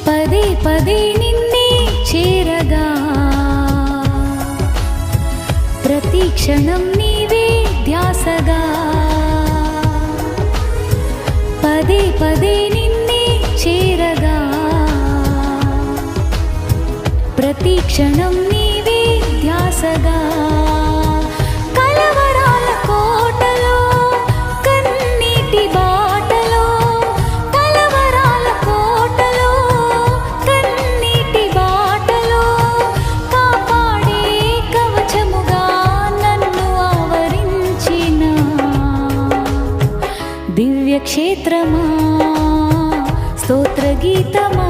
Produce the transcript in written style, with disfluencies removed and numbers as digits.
పదే పదే నిన్నే చేరగా ప్రతి క్షణం నీవే ధ్యాసగా పదే పదే నిన్నే చేరగా ప్రతి క్షణం నీవే ధ్యాసగా కలవరాల కోటలో కన్నీటి బాటలో కలవరాల కోటలో కన్నీటి బాటలో కాపాడే కవచముగా నన్ను ఆవరించిన దివ్య క్షేత్రమా స్తోత్ర గీతమా